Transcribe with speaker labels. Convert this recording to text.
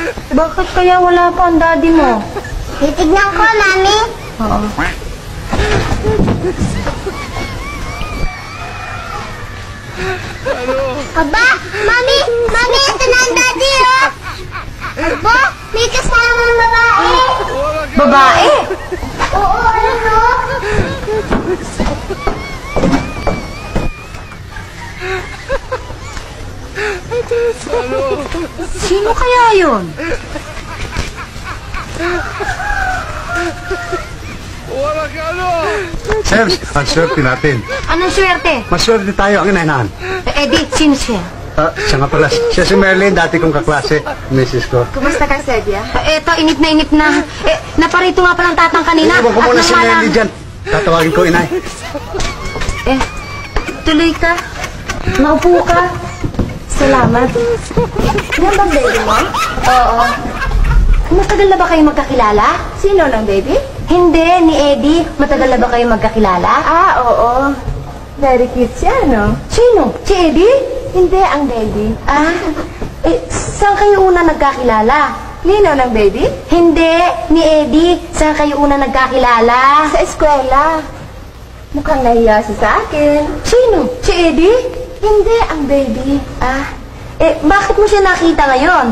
Speaker 1: Bakit kaya wala pa ang daddy mo?
Speaker 2: Titignan ko, Mami.
Speaker 1: Oo.
Speaker 2: Aba, Mami! Mami, ito na ang daddy, oh! Aba, may kasamang babae!
Speaker 1: Babae?
Speaker 2: Oo, ano?
Speaker 1: Sino kaya yun?
Speaker 3: Sir, ang swerte natin.
Speaker 1: Anong swerte?
Speaker 3: Maswerte tayo ang inainahan.
Speaker 1: Eddie, sino siya?
Speaker 3: Siya nga pala. Siya si Merlin, dati kong kaklase. Misis ko.
Speaker 1: Kumusta kang Sebia? Eto, inip na inip na. Naparito nga palang tatang kanina.
Speaker 3: Iwan ko muna
Speaker 1: nang
Speaker 3: si Merlin dyan. Tatawagin ko, inay.
Speaker 1: Tuloy ka. Maupo ka. Salamat. Yan bang baby mo? Oo. Matagal na ba kayo magkakilala? Sino ng baby? Hindi, ni Eddie. Matagal na ba kayo magkakilala? Oo. Very cute siya, no? Sino? Si Eddie? Hindi, ang baby. Saan kayo una nagkakilala? Nino ng baby? Hindi, ni Eddie. Saan kayo una nagkakilala? Sa eskwela. Mukhang nahiya siya sa akin. Sino? Si Eddie? Hindi, ang baby. Bakit mo siya nakita ngayon?